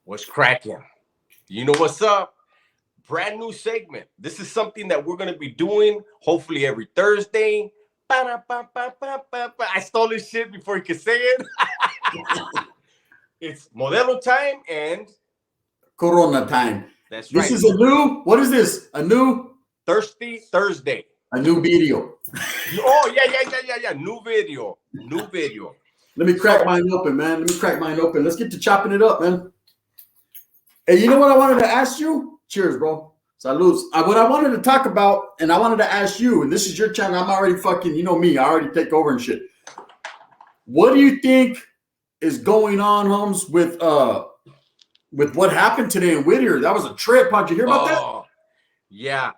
What's cracking? You know what's up? Brand new segment. This is something that we're going to be doing hopefully every Thursday. I stole his shit before he could say it. It's Modelo time and Corona time. That's this right. This is a new, what is this? A new? Thirsty Thursday. A new video. Oh, yeah. New video. Let me crack mine open, man. Let's get to chopping it up, man. Hey, you know what I wanted to ask you? Cheers, bro. Salud. What I wanted to talk about, and I wanted to ask you, and this is your channel. I'm already fucking, you know me. I already take over and shit. What do you think is going on, Holmes, with what happened today in Whittier? That was a trip. How'd you hear about that? Yeah.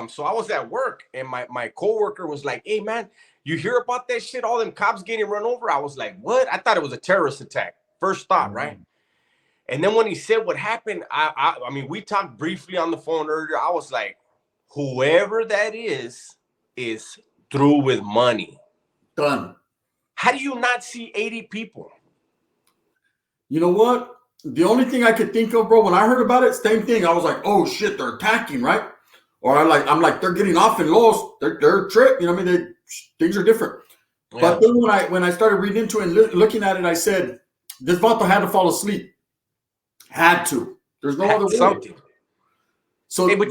So I was at work, and my coworker was like, "Hey, man, you hear about that shit? All them cops getting run over." I was like, "What?" I thought it was a terrorist attack. First thought, right? And then when he said what happened, I mean, we talked briefly on the phone earlier. I was like, whoever that is through with money. Done. How do you not see 80 people? You know what? The only thing I could think of, bro, when I heard about it, same thing. I was like, oh shit, they're attacking, right? Or I'm like, they're getting off in Los. They're tripped. You know what I mean? Things are different. Yeah. But then when I started reading into it and looking at it, I said, this vato had to fall asleep. Had to. There's no other way. So hey, but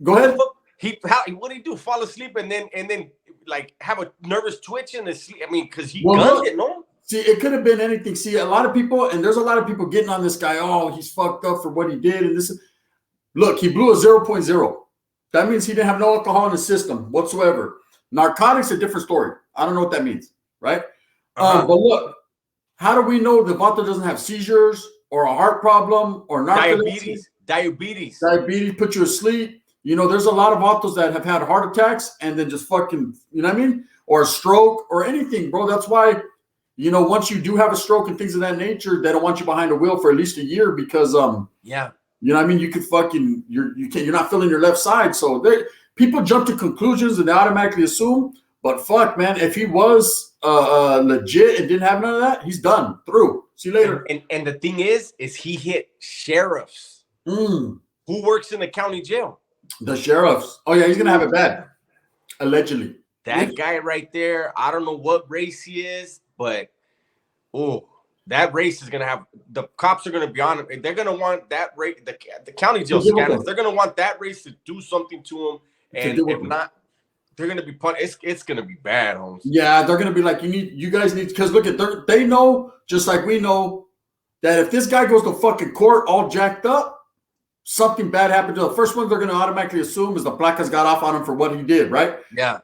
go ahead. What did he do? Fall asleep and then like have a nervous twitch in his sleep? I mean, because he gunned it, no? See, it could have been anything. See, a lot of people, and there's a lot of people getting on this guy. Oh, he's fucked up for what he did, and this. Look, he blew a 0.0. That means he didn't have no alcohol in the system whatsoever. Narcotics, a different story. I don't know what that means, right? But look, how do we know the vato doesn't have seizures or a heart problem or narcolepsy? Diabetes put you asleep. You know, there's a lot of vatos that have had heart attacks and then just fucking, you know what I mean? Or a stroke or anything, bro. That's why, you know, once you do have a stroke and things of that nature, they don't want you behind a wheel for at least a year because, you know what I mean? You could fucking, you're not feeling your left side. So people jump to conclusions and they automatically assume, but fuck, man, if he was legit and didn't have none of that, he's done. Through. See you later. And the thing is he hit sheriffs who works in the county jail. The sheriffs. Oh, yeah, he's going to have it bad. Allegedly. That guy right there, I don't know what race he is, but, that race is going to have, the cops are going to be on it. They're going to want that race, the county jail scanners, they're going to want that race to do something to him. And if not, they're going to be punished. It's going to be bad, Holmes. Yeah, they're going to be like, you guys need, because look at, they know, just like we know, that if this guy goes to fucking court all jacked up, something bad happened to him. The first one they're going to automatically assume is the placas got off on him for what he did, right? Yeah.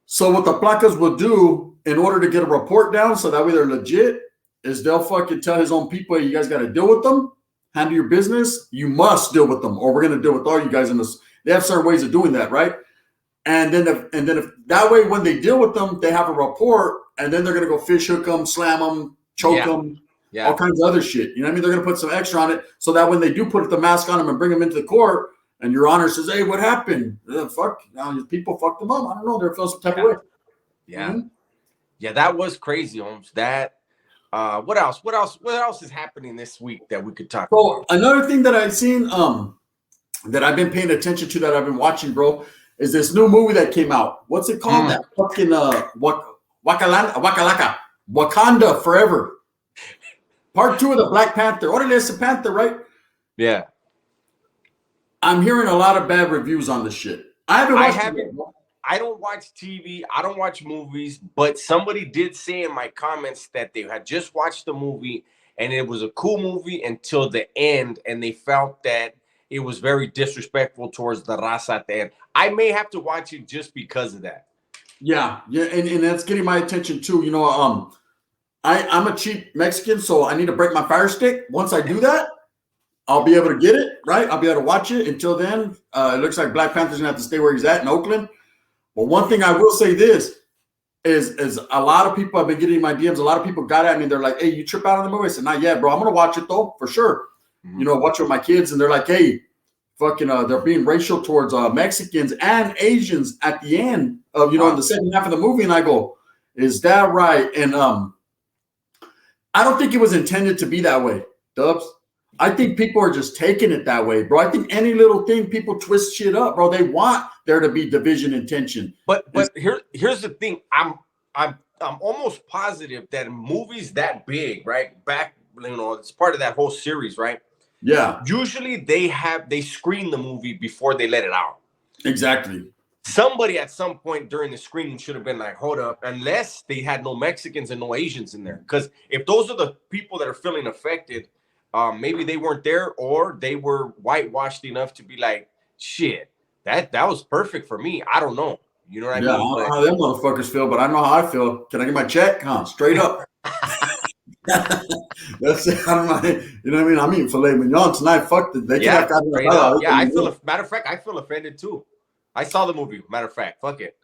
So what the placas will do in order to get a report down so that way they're legit is they'll fucking tell his own people, hey, you guys got to deal with them, handle your business. You must deal with them, or we're going to deal with all you guys in this. They have certain ways of doing that, right? And then if that way, when they deal with them, they have a report, and then they're going to go fish hook them, slam them, choke them, all kinds of other shit. You know what I mean? They're going to put some extra on it so that when they do put the mask on them and bring them into the court, and your honor says, hey, what happened? People fucked them up. I don't know. They're feeling some type of way. Yeah. Mm-hmm. Yeah, that was crazy, Holmes. That. What else is happening this week that we could talk about? Another thing that I've seen, that I've been paying attention to, that I've been watching, bro, is this new movie that came out. What's it called? That fucking Wakanda Forever. Part 2 of the Black Panther. Orale es a Panther, right? Yeah. I'm hearing a lot of bad reviews on this shit. I don't watch TV. I don't watch movies, but somebody did say in my comments that they had just watched the movie and it was a cool movie until the end, and they felt that it was very disrespectful towards the raza at the end. I may have to watch it just because of that. Yeah, and that's getting my attention too. You know, I'm a cheap Mexican, so I need to break my fire stick. Once I do that, I'll be able to get it, right? I'll be able to watch it. Until then, it looks like Black Panther's gonna have to stay where he's at in Oakland. But one thing I will say this is a lot of people have been getting in my DMs. A lot of people got at me. They're like, hey, you trip out on the movie? I said, not yet, bro. I'm going to watch it, though, for sure. Mm-hmm. You know, watch it with my kids. And they're like, hey, fucking, they're being racial towards Mexicans and Asians at the end of, in the second half of the movie. And I go, is that right? And I don't think it was intended to be that way, Dubs. I think people are just taking it that way, bro. I think any little thing, people twist shit up, bro. They want there to be division and tension. But here's the thing. I'm almost positive that movies that big, right? Back, it's part of that whole series, right? Yeah. Usually they screen the movie before they let it out. Exactly. Somebody at some point during the screening should have been like, hold up, unless they had no Mexicans and no Asians in there. Because if those are the people that are feeling affected, maybe they weren't there, or they were whitewashed enough to be like, shit, that was perfect for me. I don't know. You know what I mean? I don't know how them motherfuckers feel, but I know how I feel. Can I get my check? Huh? Straight up. That's it. I'm like, you know what I mean? I'm eating filet mignon tonight. Fuck it. They can have yeah, I feel matter of fact, I feel offended too. I saw the movie. Matter of fact, fuck it.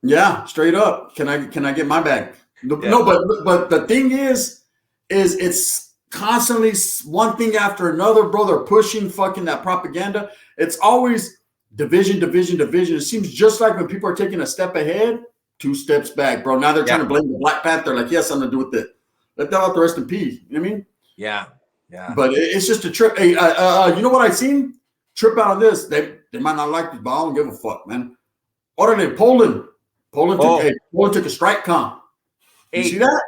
Yeah, straight up. Can I get my bag? No, but the thing is it's constantly one thing after another, bro. They're pushing fucking that propaganda. It's always division, division, division. It seems just like when people are taking a step ahead, 2 steps back, bro. Now they're trying to blame the Black Panther. Like, he has something to do with it. Let that out the rest in peace. You know what I mean? Yeah. But it's just a trip. Hey, you know what I seen? Trip out on this. They might not like this, but I don't give a fuck, man. Orale, Poland. Poland took a strike comp. You see that?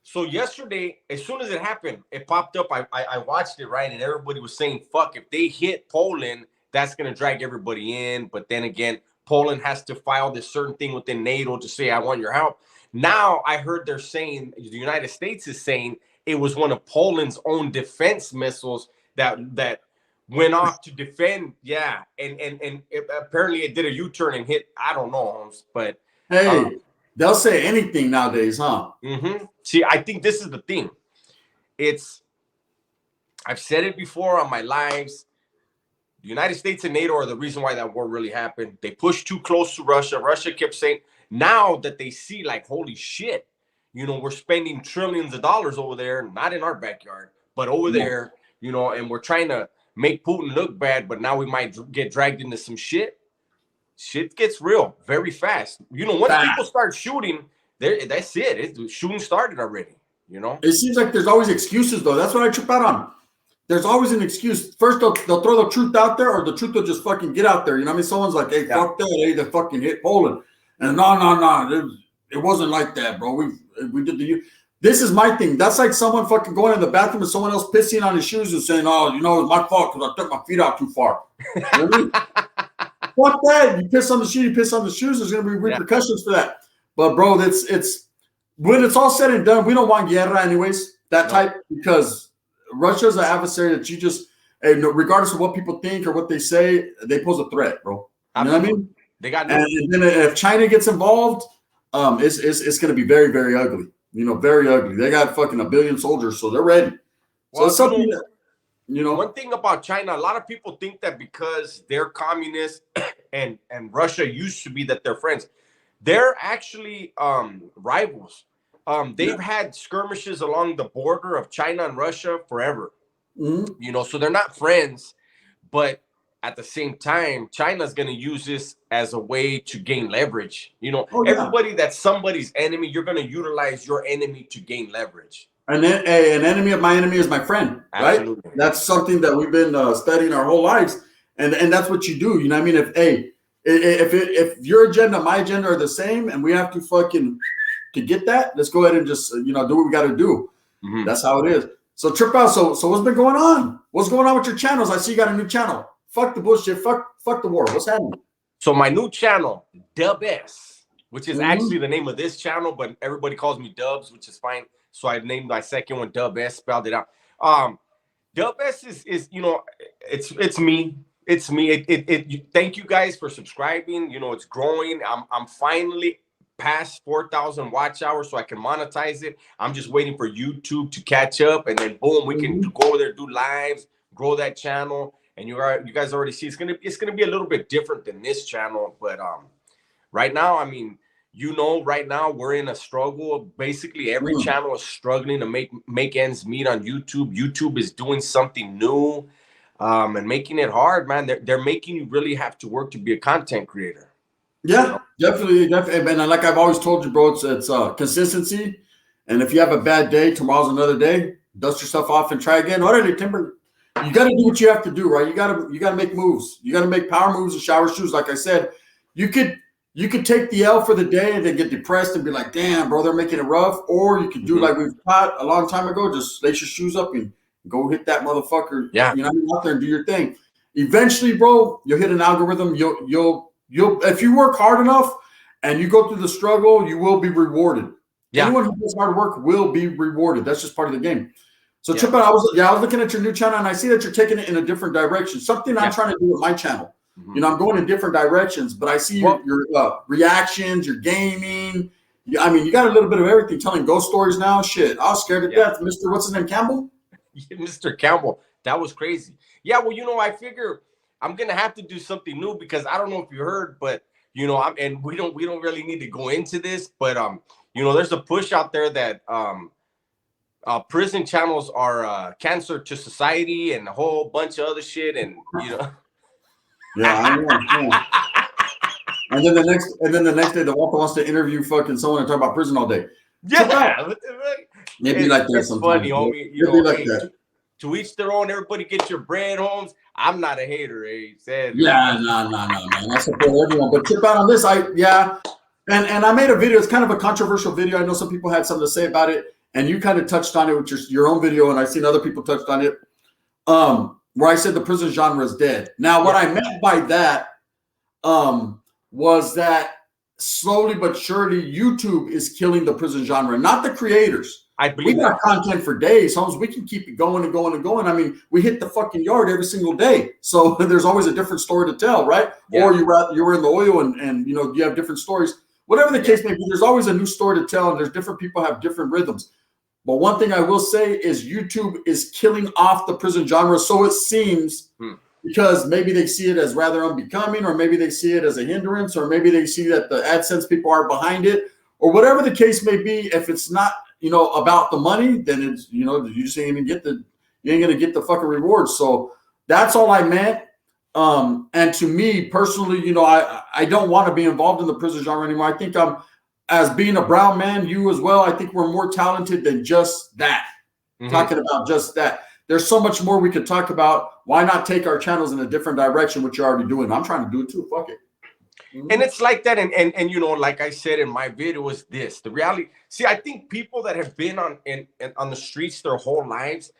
So yesterday, as soon as it happened, it popped up. I watched it, right? And everybody was saying, fuck, if they hit Poland, that's going to drag everybody in. But then again, Poland has to file this certain thing within NATO to say, I want your help. Now I heard they're saying, the United States is saying it was one of Poland's own defense missiles that went off to defend. Yeah. And apparently it did a U-turn and hit, I don't know, Holmes, but hey, they'll say anything nowadays, huh? Mm-hmm. See, I think this is the thing. I've said it before on my lives. The United States and NATO are the reason why that war really happened. They pushed too close to Russia. Russia kept saying, now that they see, like, holy shit, we're spending trillions of dollars over there, not in our backyard, but over there, and we're trying to make Putin look bad, but now we might get dragged into some shit. Shit gets real very fast. Once people start shooting, that's it. Shooting started already, It seems like there's always excuses, though. That's what I trip out on. There's always an excuse. First, they'll throw the truth out there, or the truth will just fucking get out there. You know what I mean? Someone's like, hey, fuck that. Hey, they fucking hit Poland. And no. It wasn't like that, bro. We did this is my thing. That's like someone fucking going in the bathroom and someone else pissing on his shoes and saying, oh, it was my fault because I took my feet out too far. You know what I mean? Fuck that. You piss on the shoe, you piss on the shoes, there's going to be repercussions for that. But, bro, it's when it's all said and done, we don't want guerra anyways, type, because Russia's an adversary that you just, regardless of what people think or what they say, they pose a threat, bro. You know what I mean? They got and then if China gets involved, it's going to be very, very ugly. Very ugly. They got fucking 1 billion soldiers, so they're ready. So it's something that, one thing about China, a lot of people think that because they're communist and Russia used to be that they're friends, they're actually rivals. They've had skirmishes along the border of China and Russia forever. Mm-hmm. So they're not friends, but at the same time, China's going to use this as a way to gain leverage. Everybody that's somebody's enemy, you're going to utilize your enemy to gain leverage. And then an enemy of my enemy is my friend, Absolutely. Right? That's something that we've been studying our whole lives, and that's what you do. You know what I mean? If your agenda, my agenda are the same, and we have to fucking to get that, let's go ahead and just do what we got to do. Mm-hmm. That's how it is. So Trip Out. So what's been going on? What's going on with your channels? I see you got a new channel. Fuck the bullshit. Fuck the war. What's happening? So my new channel, Dub S, which is actually the name of this channel, but everybody calls me Dubs, which is fine. So I named my second one Dub S, spelled it out. Dub S is it's me. It's me. Thank you guys for subscribing. It's growing. I'm finally past 4,000 watch hours, so I can monetize it. I'm just waiting for YouTube to catch up, and then boom, we can go over there, do lives, grow that channel. And you guys already see it's gonna be a little bit different than this channel, but right now, I mean, right now we're in a struggle. Basically, every channel is struggling to make ends meet on YouTube. YouTube is doing something new, and making it hard, man. They're making you really have to work to be a content creator. Yeah, definitely. And like I've always told you, bro, it's consistency. And if you have a bad day, tomorrow's another day. Dust yourself off and try again. Orale, Timber. you got to do what you have to do, right? You got to make moves. You got to make power moves and shower shoes. Like I said, you could take the L for the day and then get depressed and be like, damn, bro, they're making it rough. Or you could do like we've taught a long time ago, just lace your shoes up and go hit that motherfucker. Yeah. You know, out there and do your thing. Eventually, bro, you'll hit an algorithm. You'll if you work hard enough and you go through the struggle, you will be rewarded. Yeah. Anyone who does hard work will be rewarded. That's just part of the game. So Trip Out, I was looking at your new channel and I see that you're taking it in a different direction. Something I'm trying to do with my channel. You know, I'm going in different directions, but I see your reactions, your gaming. I mean, you got a little bit of everything. Telling ghost stories now. Shit, I was scared to death. Mr. What's his name? Campbell? Mr. Campbell. That was crazy. Yeah, well, you know, I figure I'm gonna have to do something new because I don't know if you heard, but you know, and we don't really need to go into this, but you know, there's a push out there that prison channels are cancer to society and a whole bunch of other shit, and you know. Yeah, I know. Yeah. And then the next day, the Walker wants to interview fucking someone and talk about prison all day. Yeah, it'd be like that it's sometimes. Funny, homie. You know, like that. To each their own. Everybody get your bread, Holmes. I'm not a hater, Said. Yeah, no, man. I support everyone. But Trip Out on this, and I made a video. It's kind of a controversial video. I know some people had something to say about it, and you kind of touched on it with your own video, and I've seen other people touched on it. Where I said the prison genre is dead. Now, what I meant by that was that slowly but surely YouTube is killing the prison genre, not the creators. I believe we got content for days, Holmes. We can keep it going and going and going. I mean, we hit the fucking yard every single day, so there's always a different story to tell, right? Yeah. Or you were in the oil and you know you have different stories. Whatever the case may be, there's always a new story to tell, and there's different people have different rhythms. But one thing I will say is YouTube is killing off the prison genre, so it seems, because maybe they see it as rather unbecoming, or maybe they see it as a hindrance, or maybe they see that the AdSense people are behind it, or whatever the case may be. If it's not, you know, about the money, then it's, you know, you just ain't gonna get the fucking rewards. So that's all I meant. And to me personally, you know, I don't want to be involved in the prison genre anymore. I think as being a brown man, you as well, I think we're more talented than just that. Talking about just that. There's so much more we could talk about. Why not take our channels in a different direction, which you're already doing? I'm trying to do it too. Fuck it. And it's like that. And you know, like I said in my video, is this the reality? See, I think people that have been on the streets their whole lives,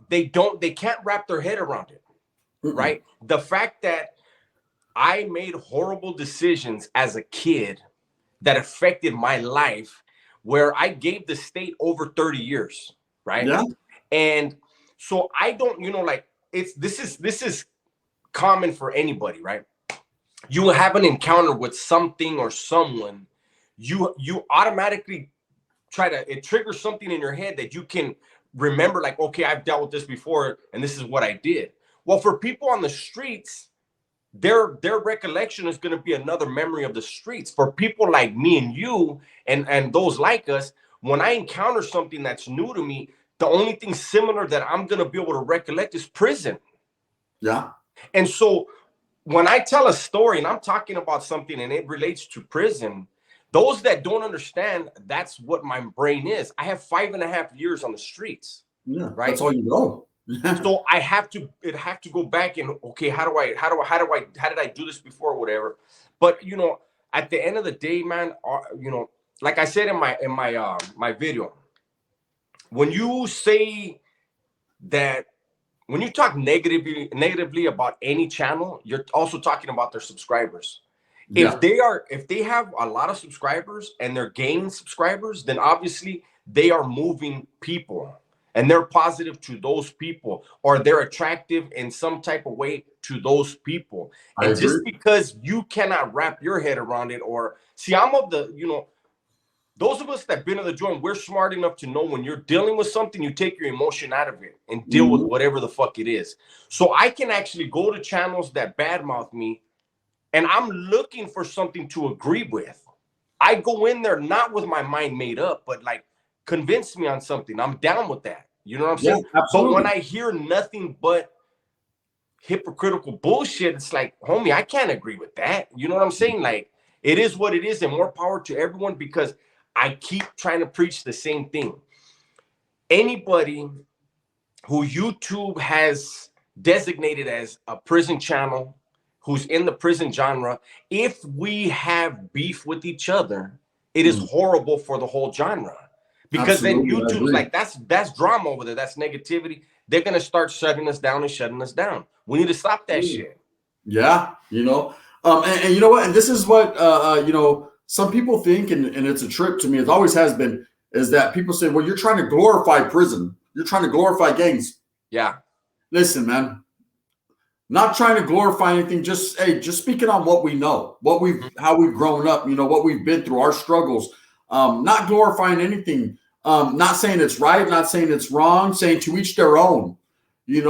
they can't wrap their head around it. Right? The fact that I made horrible decisions as a kid that affected my life, where I gave the state over 30 years, right? Yeah. And so I don't, you know, like this is common for anybody, right? You have an encounter with something or someone, you automatically it triggers something in your head that you can remember, like, okay, I've dealt with this before and this is what I did. Well, for people on the streets, their recollection is going to be another memory of the streets. For people like me and you and those like us, when I encounter something that's new to me, the only thing similar that I'm going to be able to recollect is prison. Yeah. And so when I tell a story and I'm talking about something and it relates to prison, those that don't understand, that's what my brain is. I have 5.5 years on the streets. Yeah, right. That's all you know. So it have to go back and, okay, how did I do this before or whatever? But you know, at the end of the day, man, you know, like I said in my video, when you say that, when you talk negatively about any channel, you're also talking about their subscribers. Yeah. If they have a lot of subscribers and they're gaining subscribers, then obviously they are moving people. And they're positive to those people, or they're attractive in some type of way to those people. And just because you cannot wrap your head around it, or see, I'm of the, you know, those of us that been in the joint, we're smart enough to know when you're dealing with something, you take your emotion out of it and deal with whatever the fuck it is. So I can actually go to channels that badmouth me, and I'm looking for something to agree with. I go in there not with my mind made up, but like, convince me on something. I'm down with that. You know what I'm saying? Absolutely. But when I hear nothing but hypocritical bullshit, it's like, homie, I can't agree with that. You know what I'm saying? Like, it is what it is, and more power to everyone, because I keep trying to preach the same thing. Anybody who YouTube has designated as a prison channel, who's in the prison genre, if we have beef with each other, it is horrible for the whole genre. Because then Absolutely, I YouTube's agree. like, that's drama over there, that's negativity. They're gonna start shutting us down and shutting us down. We need to stop that shit. Yeah, and you know what? And this is what some people think, and it's a trip to me. It always has been, is that people say, "Well, you're trying to glorify prison. You're trying to glorify gangs." Yeah. Listen, man, not trying to glorify anything. Just speaking on what we know, how we've grown up. What we've been through, our struggles. Not glorifying anything. Not saying it's right, not saying it's wrong. Saying to each their own. And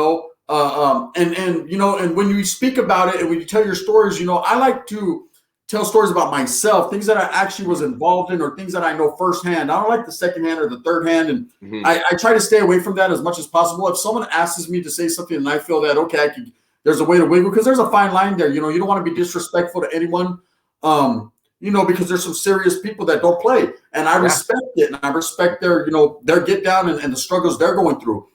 when you speak about it and when you tell your stories, I like to tell stories about myself, things that I actually was involved in or things that I know firsthand. I don't like the second hand or the third hand. And I try to stay away from that as much as possible. If someone asks me to say something and I feel that, okay, there's a way to wiggle, because there's a fine line there. You don't want to be disrespectful to anyone, because there's some serious people that don't play. And I respect it. And I respect their get down and the struggles they're going through.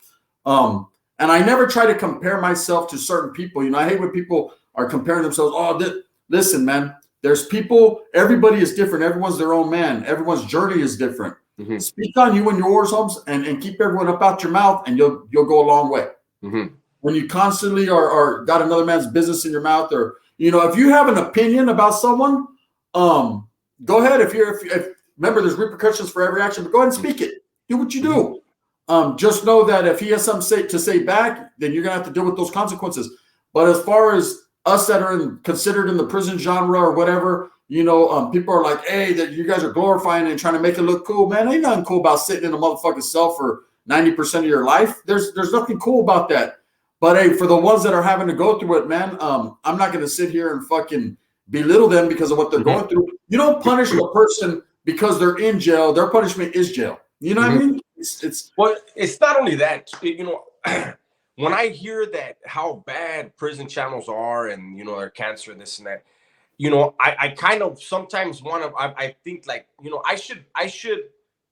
And I never try to compare myself to certain people. I hate when people are comparing themselves. Oh, listen, man, there's people, everybody is different. Everyone's their own man. Everyone's journey is different. Speak on you and yours, Holmes, and keep everyone up out your mouth, and you'll go a long way. When you constantly are got another man's business in your mouth, or, if you have an opinion about someone, go ahead. If remember, there's repercussions for every action, but go ahead and speak it. Do what you do. Just know that if he has something to say back, then you're gonna have to deal with those consequences. But as far as us that are considered in the prison genre or whatever, people are like, "Hey, that you guys are glorifying and trying to make it look cool." Man, ain't nothing cool about sitting in a motherfucking cell for 90% of your life. There's nothing cool about that. But hey, for the ones that are having to go through it, man, I'm not gonna sit here and fucking belittle them because of what they're going through. You don't punish the person because they're in jail. Their punishment is jail. You know what I mean? Well, it's not only that. When I hear that how bad prison channels are, and they're cancer, this and that, I kind of sometimes want to. I think like I should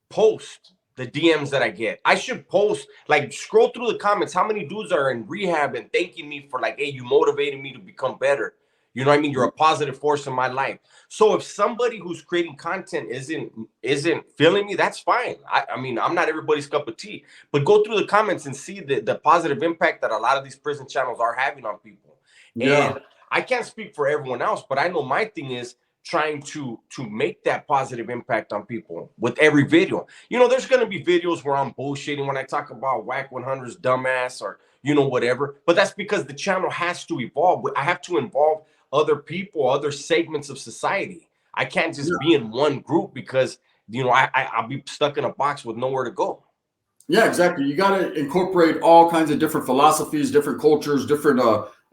post the DMs that I get. I should post, like, scroll through the comments. How many dudes are in rehab and thanking me for, like, hey, you motivated me to become better. You know what I mean? You're a positive force in my life. So if somebody who's creating content isn't feeling me, that's fine. I mean, I'm not everybody's cup of tea. But go through the comments and see the positive impact that a lot of these prison channels are having on people. Yeah. And I can't speak for everyone else, but I know my thing is trying to make that positive impact on people with every video. There's going to be videos where I'm bullshitting when I talk about whack 100's dumbass or whatever, but that's because the channel has to evolve. I have to involve other people, other segments of society. I can't just be in one group because I'll be stuck in a box with nowhere to go. Yeah, exactly. You got to incorporate all kinds of different philosophies, different cultures, different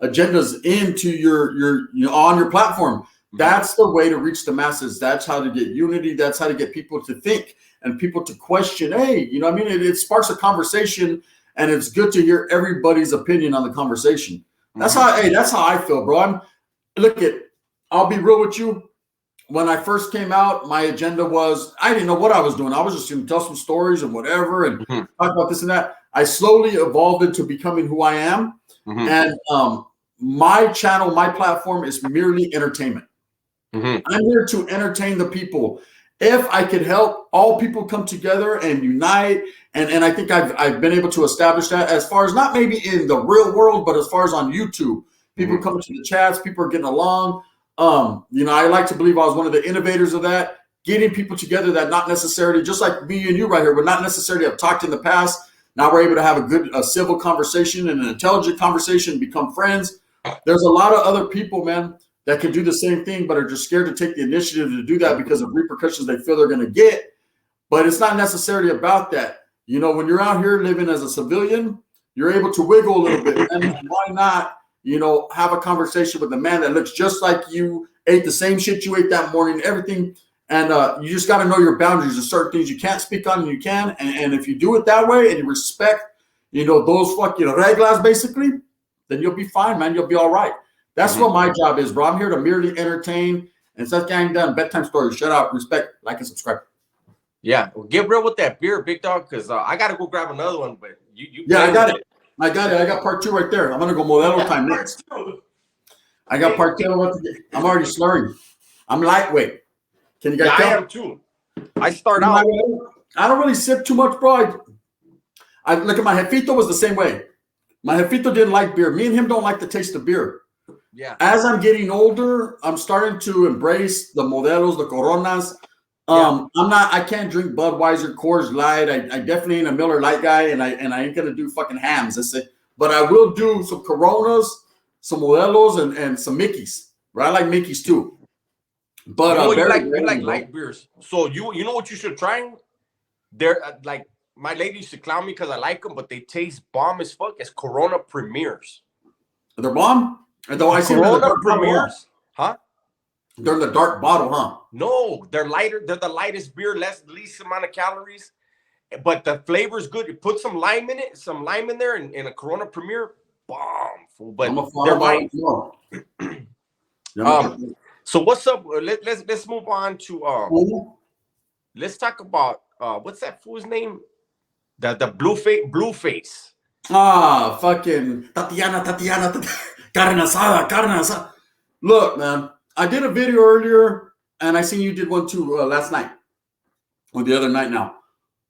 agendas into your on your platform. That's the way to reach the masses. That's how to get unity. That's how to get people to think and people to question. Hey, what I mean? It sparks a conversation, and it's good to hear everybody's opinion on the conversation. That's how I feel, bro. I'll be real with you. When I first came out, my agenda was, I didn't know what I was doing. I was just going to tell some stories and whatever and talk about this and that. I slowly evolved into becoming who I am. And my channel, my platform is merely entertainment. I'm here to entertain the people. If I could help all people come together and unite, and I think I've been able to establish that, as far as not maybe in the real world, but as far as on YouTube, people coming to the chats, people are getting along. I like to believe I was one of the innovators of that, getting people together that not necessarily, just like me and you right here, would not necessarily have talked in the past. Now we're able to have a good, civil conversation and an intelligent conversation, become friends. There's a lot of other people, man, that can do the same thing, but are just scared to take the initiative to do that because of repercussions they feel they're going to get. But it's not necessarily about that. When you're out here living as a civilian, you're able to wiggle a little bit. And why not, have a conversation with a man that looks just like you, ate the same shit you ate that morning, everything. And you just got to know your boundaries. There's certain things you can't speak on and you can. And if you do it that way and you respect, those fucking reglas, basically, then you'll be fine, man. You'll be all right. That's what my job is, bro. I'm here to merely entertain. And stuff getting done. Bedtime stories. Shut up. Respect. Like and subscribe. Yeah. Well, get real with that beer, big dog, because I got to go grab another one. But you I got it. I got it. I got part 2 right there. I'm gonna go Modelo time Part next. two. I got part 2. I'm already slurring. I'm lightweight. Can you guys Yeah, I tell? am too. I start out. I don't really sip too much, bro. I look at my Jefito was the same way. My Jefito didn't like beer. Me and him don't like the taste of beer. Yeah. As I'm getting older, I'm starting to embrace the Modelos, the Coronas. I can't drink Budweiser, Coors Light. I definitely ain't a Miller Lite guy, and I ain't gonna do fucking hams. That's it. But I will do some Coronas, some Modelos, and some Mickeys. Right, I like Mickeys too. But you like light beers. So you know what you should try? They're like my lady used to clown me because I like them, but they taste bomb as fuck. As Corona Premiers. They're bomb. Though I see them in the Corona dark bottle, Premiers, huh? They're in the dark bottle, huh? No, they're lighter. They're the lightest beer, least amount of calories, but the flavor's good. You put some lime in it, some lime in there, and a Corona Premier, bomb. Fool. But they're light. So what's up? Let's move on to let's talk about what's that fool's name? The blue face. Ah, fucking Tatiana, carne asada. Look, man, I did a video earlier, and I seen you did one too last night, or the other night now.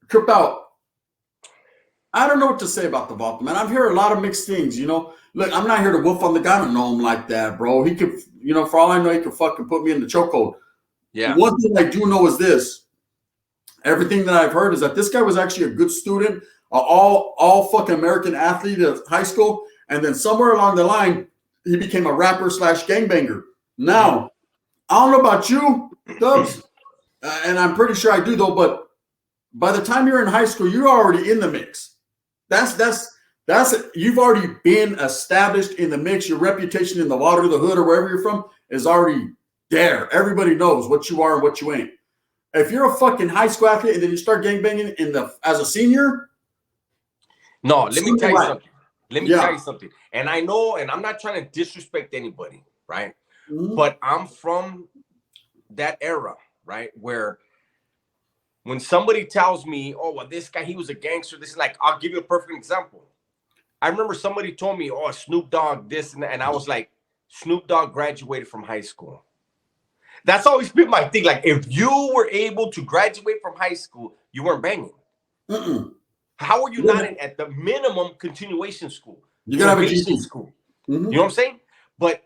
Trip out. I don't know what to say about the Vato, man. I've heard a lot of mixed things, you know. Look, I'm not here to wolf on the guy. I don't know him like that, bro. He could, you know, for all I know, he could fucking put me in the chokehold. Yeah. One thing I do know is this. Everything that I've heard is that this guy was actually a good student, all fucking American athlete at high school, and then somewhere along the line, he became a rapper / gangbanger. Now, I don't know about you, Dubs, and I'm pretty sure I do though, but by the time you're in high school, you're already in the mix. That's you've already been established in the mix. Your reputation in the water, the hood, or wherever you're from is already there. Everybody knows what you are and what you ain't. If you're a fucking high school athlete and then you start gangbanging as a senior, no, let me tell you something. Let me tell you something. And I know, and I'm not trying to disrespect anybody, right? Mm-hmm. But I'm from that era, right? Where when somebody tells me, oh, well, this guy, he was a gangster, this is like, I'll give you a perfect example. I remember somebody told me, oh, Snoop Dogg, this and that. And I was like, Snoop Dogg graduated from high school. That's always been my thing. Like, if you were able to graduate from high school, you weren't banging. Mm-mm. How are you not at the minimum continuation school? You gotta have a GC school. Mm-hmm. You know what I'm saying? But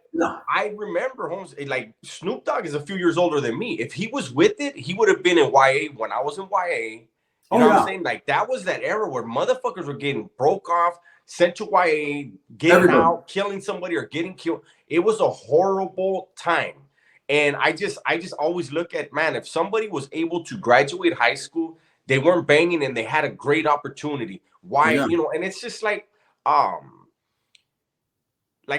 I remember, Holmes, like Snoop Dogg is a few years older than me. If he was with it, he would have been in YA when I was in YA. You know what I'm saying? Like, that was that era where motherfuckers were getting broke off, sent to YA, getting out, killing somebody or getting killed. It was a horrible time. And I just always look at, man, if somebody was able to graduate high school, they weren't banging and they had a great opportunity. Why, you know, and it's just like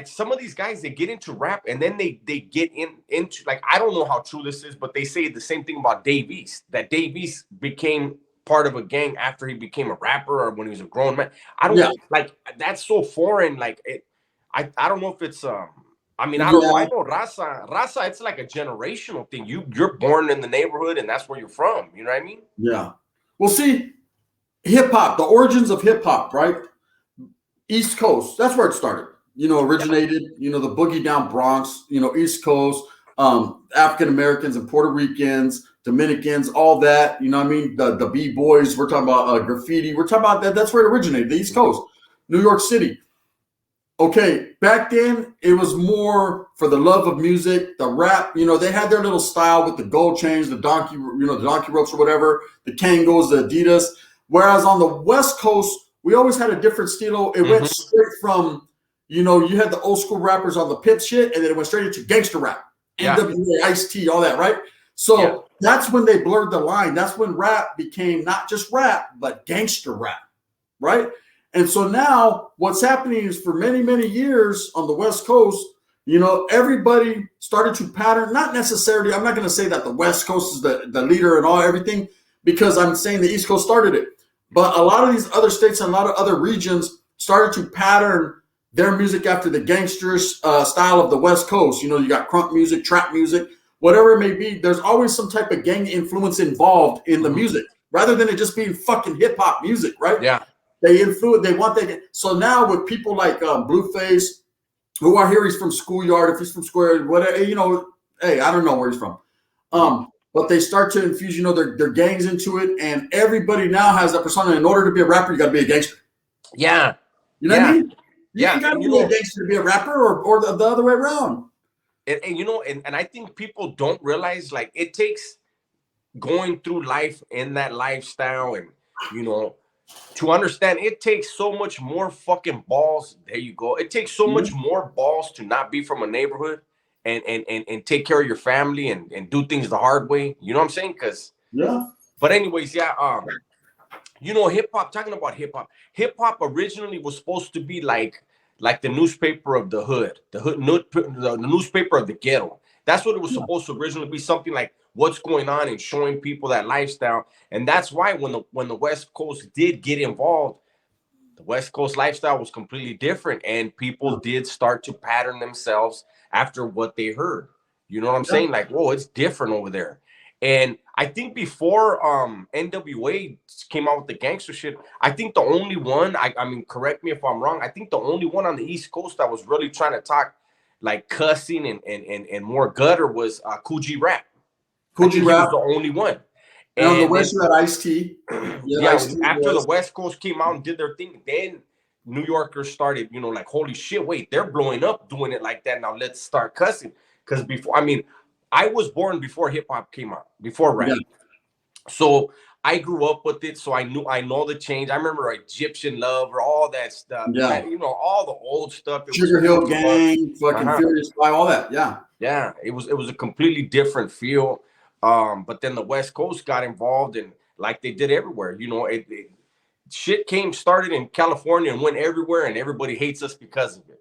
some of these guys, they get into rap and then they get into, like, I don't know how true this is, but they say the same thing about Dave East, that Dave East became part of a gang after he became a rapper or when he was a grown man. I don't like, that's so foreign. Like, I don't know if it's I mean, I don't know. I know Raza, it's like a generational thing. You're born in the neighborhood and that's where you're from. You know what I mean? Yeah. Well, see, hip hop, the origins of hip hop, right? East Coast, that's where it started. You know, originated, you know, the boogie down Bronx, you know, East Coast, African Americans and Puerto Ricans, Dominicans, all that. You know what I mean? The B-boys, we're talking about graffiti. We're talking about that. That's where it originated, the East Coast, New York City. Okay, back then it was more for the love of music, the rap. You know, they had their little style with the gold chains, the donkey, the donkey ropes or whatever, the Kangos, the Adidas. Whereas on the West Coast, we always had a different style. It went straight from, you know, you had the old school rappers on the pit shit, and then it went straight into gangster rap, NWA, Ice-T, all that, right? So that's when they blurred the line. That's when rap became not just rap, but gangster rap, right? And so now what's happening is for many, many years on the West Coast, you know, everybody started to pattern, not necessarily, I'm not going to say that the West Coast is the leader and everything, because I'm saying the East Coast started it. But a lot of these other states and a lot of other regions started to pattern their music after the gangsters style of the West Coast. You know, you got crunk music, trap music, whatever it may be. There's always some type of gang influence involved in the music, rather than it just being fucking hip hop music, right? Yeah. They influence. They want that. So now with people like Blueface, who I hear he's from Schoolyard, if he's from Square, whatever, hey, I don't know where he's from. But they start to infuse, their gangs into it, and everybody now has that persona. In order to be a rapper, you got to be a gangster. Yeah. You know what I mean? You Yeah. got to be a gangster to be a rapper, or the other way around. And I think people don't realize, like, it takes going through life in that lifestyle, and to understand, it takes so much more fucking balls. There you go. It takes so much more balls to not be from a neighborhood and take care of your family and do things the hard way. You know what I'm saying? But anyways, hip hop, talking about hip hop originally was supposed to be like the newspaper of the hood, the newspaper of the ghetto. That's what it was supposed to originally be, something like what's going on and showing people that lifestyle. And that's why when the West Coast did get involved, the West Coast lifestyle was completely different, and people did start to pattern themselves after what they heard. You know what I'm saying? Like, whoa, it's different over there. And I think before NWA came out with the gangster shit, I think the only one, I mean, correct me if I'm wrong, I think the only one on the East Coast that was really trying to talk like cussing and more gutter was Kool G Rap. Kool G Rap was the only one. And on the West, you had Ice-T. After the West Coast came out and did their thing, then New Yorkers started, like, holy shit, wait, they're blowing up doing it like that. Now let's start cussing. Because before, I mean, I was born before hip hop came out, before rap. So I grew up with it. So I know the change. I remember Egyptian Love or all that stuff. Yeah. All the old stuff. Sugar Hill Gang, fucking Furious Five, all that. Yeah. Yeah. It was a completely different feel. But then the West Coast got involved, and like they did everywhere, shit started in California and went everywhere, and everybody hates us because of it.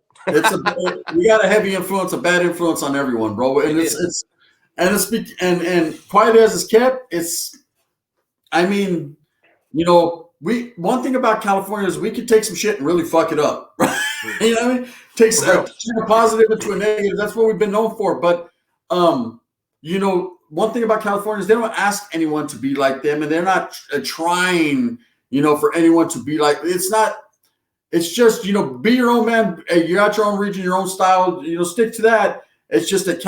We got a heavy influence, a bad influence on everyone, bro. And and quiet as it's kept, I mean, one thing about California is we could take some shit and really fuck it up. Right? You know what I mean? Takes a positive into a negative. That's what we've been known for. But one thing about California is they don't ask anyone to be like them, and they're not trying, for anyone to be like. It's just, be your own man. You got your own region, your own style. Stick to that. It's just that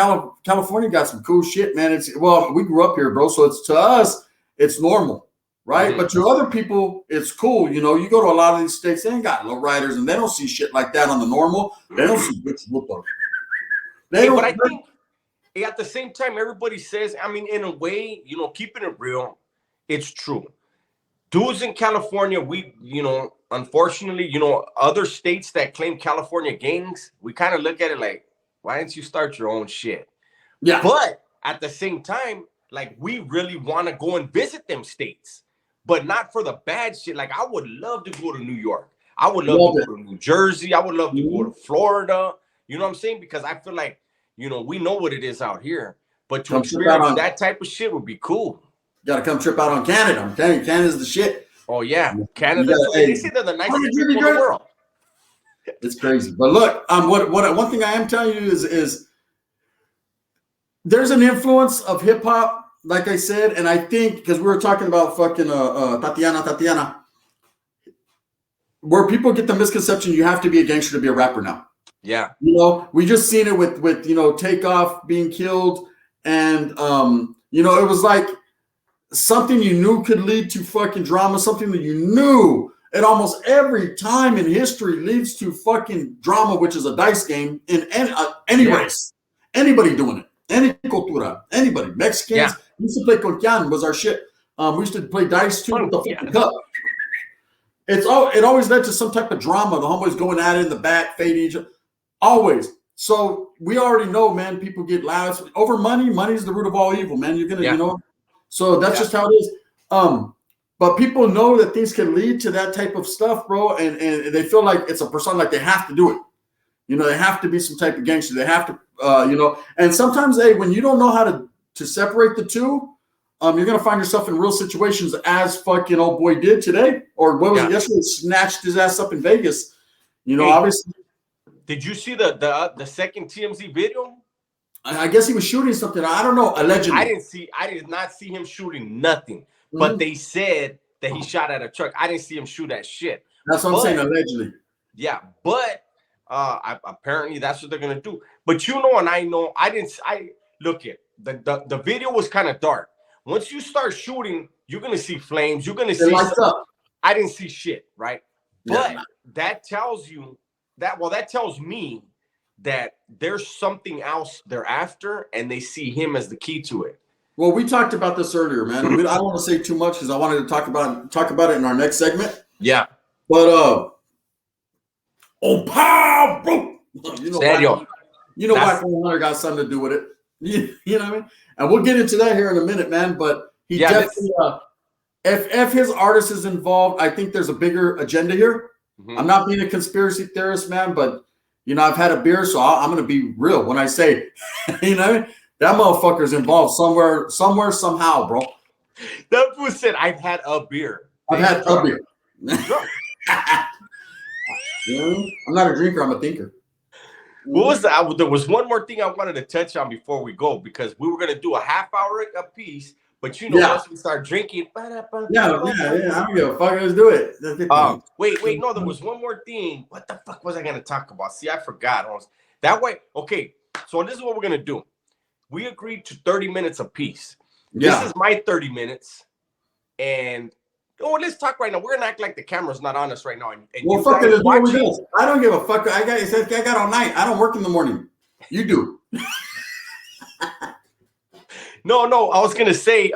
California got some cool shit, man. We grew up here, bro. So to us, it's normal, right? But to other people, it's cool. You go to a lot of these states, they ain't got lowriders, and they don't see shit like that on the normal. They don't see bitches whoop up. But I think at the same time, everybody says, I mean, in a way, keeping it real, it's true. Dudes in California, unfortunately, other states that claim California gangs, we kind of look at it like, why didn't you start your own shit? Yeah. But at the same time, like, we really want to go and visit them states, but not for the bad shit. Like, I would love to go to New York. I would love to go to New Jersey. I would love to go to Florida. You know what I'm saying? Because I feel like, we know what it is out here, but to experience that type of shit would be cool. You got to come trip out on Canada. I'm telling you, Canada's the shit. Oh, yeah. Canada. They say they're the nicest people in the world. It's crazy. But look, one thing I am telling you is there's an influence of hip hop, like I said, and I think because we were talking about fucking Tatiana, where people get the misconception you have to be a gangster to be a rapper now. Yeah. We just seen it with Takeoff being killed, and it was like something you knew could lead to fucking drama, something that you knew at almost every time in history leads to fucking drama, which is a dice game in any race. Anybody doing it. Any cultura. Anybody. Mexicans. We used to play Conquian was our shit. We used to play dice too with the fucking cup. It always led to some type of drama. The homeboys going at it in the back, fading each other. Always. So we already know, man, people get loud. Over money. Money is the root of all evil, man. You're going to, So that's just how it is. But people know that things can lead to that type of stuff, bro, and they feel like it's a persona, like they have to do it. They have to be some type of gangster. They have to, and sometimes, when you don't know how to separate the two, you're going to find yourself in real situations as fucking old boy did today, or what was it yesterday? Snatched his ass up in Vegas. Obviously. Did you see the second TMZ video? I guess he was shooting something. I don't know. Allegedly. I did not see him shooting nothing. But they said that he shot at a truck. I didn't see him shoot at shit. That's what I'm saying, allegedly. Yeah, but apparently that's what they're gonna do. But and I know I look at the video was kind of dark. Once you start shooting, you're gonna see flames. You're gonna see. Lights up. I didn't see shit, right? But Yeah. that tells you that. Well, that tells me that there's something else they're after, and they see him as the key to it. Well, we talked about this earlier, man. I don't want to say too much because I wanted to talk about it in our next segment. Yeah. But pow, bro. Black Hunter got something to do with it. You know what I mean? And we'll get into that here in a minute, man. But he definitely, if his artist is involved, I think there's a bigger agenda here. Mm-hmm. I'm not being a conspiracy theorist, man, but I've had a beer, so I'm going to be real when I say, you know what I mean? That motherfucker's involved somewhere, somehow, bro. That fool said, "I've had a beer." I've had a beer. I'm not a drinker. I'm a thinker. What was that? There was one more thing I wanted to touch on before we go because we were going to do a half hour a piece, but once we start drinking, I don't give a fuck. Let's do it. Wait, no, there was one more thing. What the fuck was I going to talk about? See, I forgot. That way, okay. So this is what we're going to do. We agreed to 30 minutes apiece. This is my 30 minutes, and let's talk right now. We're gonna act like the camera's not on us right now. And well, fuck it. I don't give a fuck. I got all night. I don't work in the morning. You do. No. I was gonna say,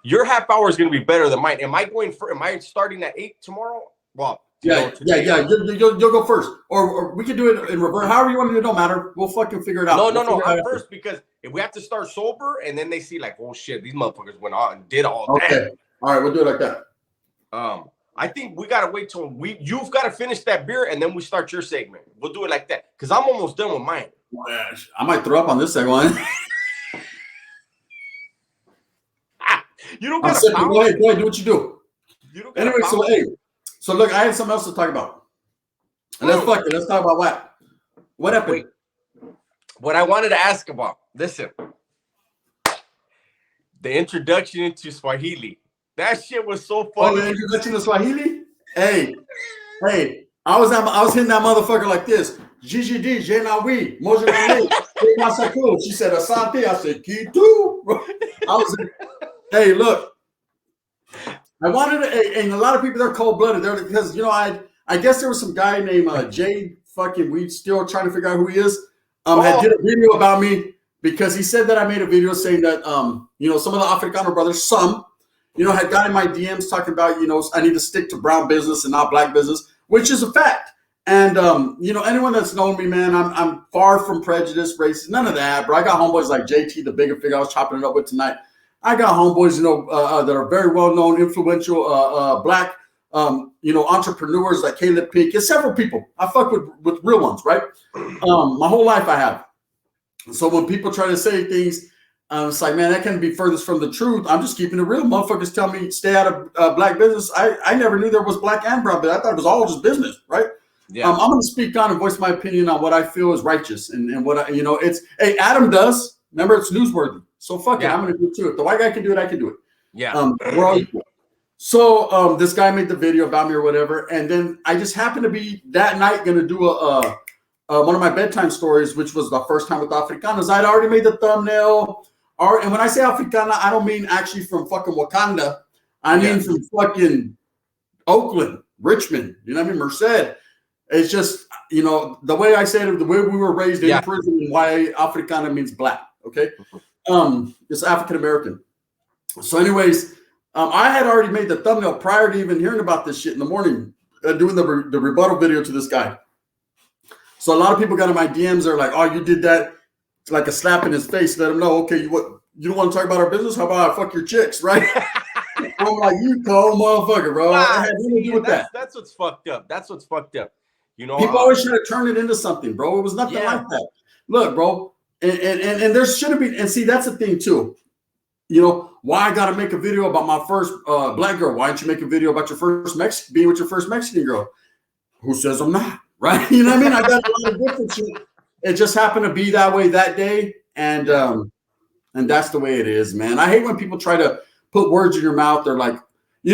your half hour is gonna be better than mine. Am I starting at 8 tomorrow? Well, yeah. You'll go first, or we can do it in reverse. However you want to do it, don't matter. We'll fucking figure it out. No. I'm first because if we have to start sober, and then they see like, oh shit, these motherfuckers went out and did all that. Okay. All right, we'll do it like that. I think we gotta wait till you've got to finish that beer, and then we start your segment. We'll do it like that because I'm almost done with mine. I might throw up on this second one. You don't gotta go ahead, do what you do. Anyway, so look, I have something else to talk about. And let's talk about what happened. Wait. What I wanted to ask about, listen, the introduction into Swahili. That shit was so funny. Oh, the introduction to Swahili? Hey, I was hitting that motherfucker like this. GGD, Jenawi, Mojanale, She said Asante. I said Kitu. Hey, look. I wanted to, and a lot of people, they're cold-blooded. They're because I guess there was some guy named Jay fucking, we still trying to figure out who he is. Had did a video about me because he said that I made a video saying that some of the Africano brothers, had gotten my DMs talking about, I need to stick to brown business and not black business, which is a fact. And anyone that's known me, man, I'm far from prejudice, racist, none of that, bro. I got homeboys like JT, the bigger figure I was chopping it up with tonight. I got homeboys, that are very well known, influential, black, entrepreneurs like Caleb Peak. It's several people. I fuck with real ones, right? My whole life I have. So when people try to say things, it's like, man, that can be furthest from the truth. I'm just keeping it real. Motherfuckers tell me stay out of black business. I never knew there was black and brown, but I thought it was all just business, right? Yeah. I'm going to speak on and voice my opinion on what I feel is righteous and what hey, Adam does. Remember, it's newsworthy. So fuck it. I'm going to do it too. If the white guy can do it, I can do it. Yeah. We're all equal. So this guy made the video about me or whatever, and then I just happened to be that night going to do one of my bedtime stories, which was the first time with Africanos. I'd already made the thumbnail. And when I say Africana, I don't mean actually from fucking Wakanda. I mean from fucking Oakland, Richmond. You know what I mean? Merced. It's just, the way I said it, the way we were raised in prison, and why Africana means black. Okay. It's African American. So anyways, I had already made the thumbnail prior to even hearing about this shit in the morning, doing the rebuttal video to this guy. So a lot of people got in my DMs. They're like, "Oh, you did that." It's like a slap in his face. Let them know, okay, you don't want to talk about our business? How about I fuck your chicks, right? I'm like, you cold motherfucker, bro. I had nothing to do with that. That's what's fucked up. People always try to turn it into something, bro. It was nothing like that. Look, bro, and there shouldn't be. And see, that's the thing too. Why I got to make a video about my first black girl? Why didn't you make a video about your first being with your first Mexican girl? Who says I'm not? Right? You know what I mean? I got a lot of different shit. It just happened to be that way that day, and that's the way it is, man. I hate when people try to put words in your mouth. They're like,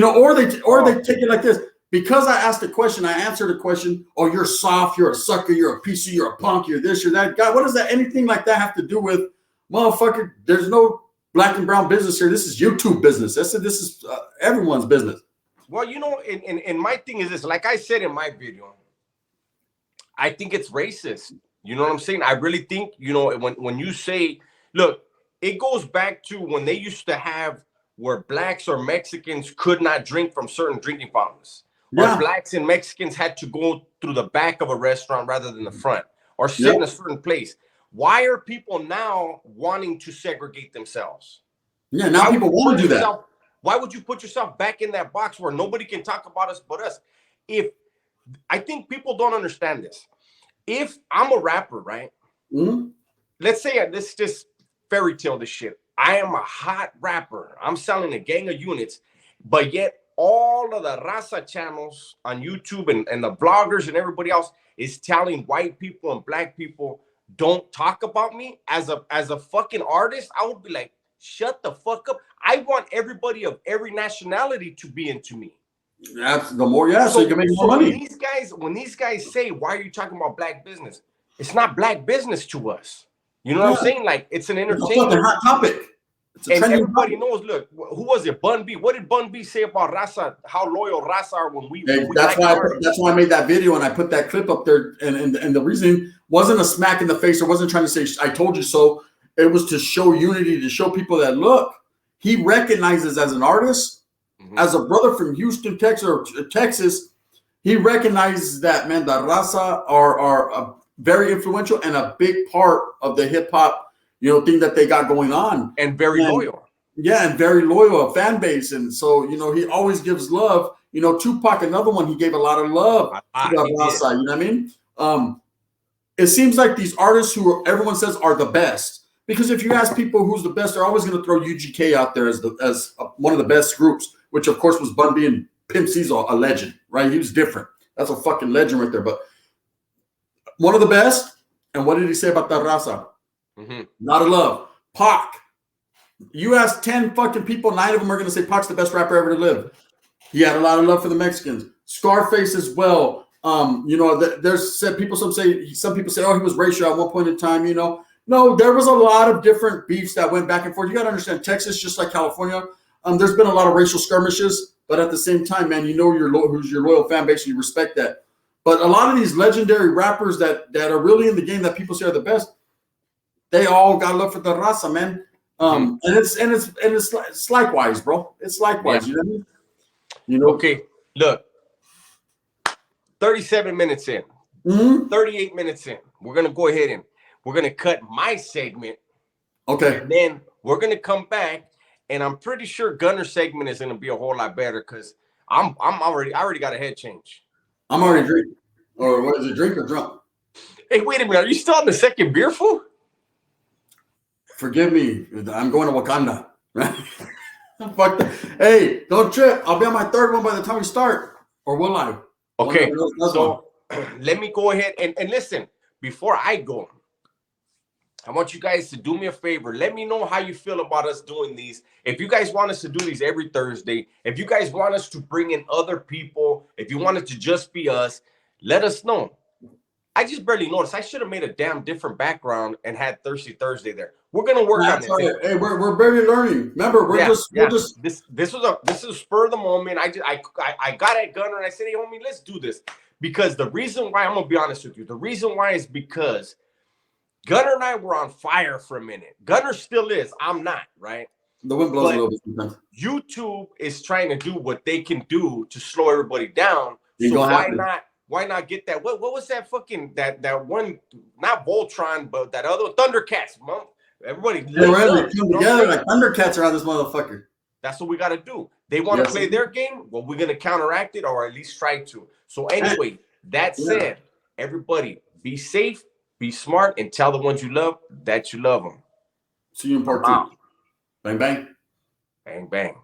or they take it like this. because I asked a question, I answered a question. Oh, you're soft, you're a sucker, you're a PC, you're a punk, you're this, you're that. God, what does that anything like that have to do with, motherfucker? There's no black and brown business here. This is YouTube business. This is everyone's business. Well, you know, and my thing is this, like I said in my video, I think it's racist. You know what I'm saying? I really think, you know, when you say, look, it goes back to when they used to have where blacks or Mexicans could not drink from certain drinking fountains. Yeah. Or blacks and Mexicans had to go through the back of a restaurant rather than the front, or sit in a certain place. Why are people now wanting to segregate themselves? Yeah, now people want to do that. Why would you put yourself back in that box where nobody can talk about us but us? If I think people don't understand this. If I'm a rapper, right? Mm-hmm. Let's say let's just fairy tale this shit. I am a hot rapper. I'm selling a gang of units, but yet all of the raza channels on YouTube and the bloggers and everybody else is telling white people and black people, don't talk about me. As a fucking artist, I would be like, shut the fuck up. I want everybody of every nationality to be into me. That's the more, so you can make more money. When these guys say, why are you talking about black business? It's not black business to us. You know what I'm saying? Like, it's an entertainment. It's a hot topic. And everybody knows, look, who was it? Bun B. What did Bun B say about raza, how loyal raza are when we that's why I made that video and I put that clip up there. And the reason wasn't a smack in the face. I wasn't trying to say, I told you so. It was to show unity, to show people that, look, he recognizes as an artist, as a brother from Houston, Texas, he recognizes that, man, the raza are very influential and a big part of the hip hop, you know, thing that they got going on. And very loyal. Yeah, and very loyal, a fan base. And so, you know, he always gives love. You know, Tupac, another one, he gave a lot of love to the raza, you know what I mean? It seems like these artists who everyone says are the best. Because if you ask people who's the best, they're always going to throw UGK out there as one of the best groups, which of course was Bun B, and Pimp C's a legend, right? He was different. That's a fucking legend right there. But one of the best. And what did he say about that raza? Not a love. Pac. You ask 10 fucking people, 9 of them are going to say Pac's the best rapper ever to live. He had a lot of love for the Mexicans. Scarface as well. You know, there's some people say, oh, he was racial at one point in time, you know. No, there was a lot of different beefs that went back and forth. You got to understand, Texas, just like California, there's been a lot of racial skirmishes, but at the same time, man, you know who's your loyal fan base, and you respect that. But a lot of these legendary rappers that are really in the game that people say are the best, they all got love for the raza, man. And it's likewise, bro. It's likewise. Yeah. You know what I mean? You know. Okay, look. 37 minutes in. 38 minutes in. We're gonna go ahead and we're gonna cut my segment. Okay. And then we're gonna come back, and I'm pretty sure Gunner's segment is gonna be a whole lot better because I already got a head change. I'm already drinking. Or what is it, drink or drunk? Hey, wait a minute. Are you still on the second beer, fool? Forgive me. I'm going to Wakanda. Right? Fuck that. Hey, don't trip. I'll be on my third one by the time we start. Or will I? Okay. So let me go ahead and listen. Before I go, I want you guys to do me a favor. Let me know how you feel about us doing these. If you guys want us to do these every Thursday, if you guys want us to bring in other people, if you want it to just be us, let us know. I just barely noticed. I should have made a damn different background and had Thirsty Thursday there. We're gonna work on this. Right. Hey, we're barely learning. Remember, we're just this is a spur of the moment. I got at Gunner and I said, hey homie, let's do this. Because the reason why, I'm gonna be honest with you, the reason why is because Gunner and I were on fire for a minute. Gunner still is. I'm not, right? The wind blows a little bit sometimes. YouTube is trying to do what they can do to slow everybody down. So why not get that? What was that fucking that one? Not Voltron, but that other Thundercats. Mom, everybody come together like Thundercats around this motherfucker. That's what we got to do. They want to play their game. Well, we're gonna counteract it, or at least try to. So anyway, that said, everybody be safe, be smart, and tell the ones you love that you love them. See you in part 2. Bang bang. Bang bang.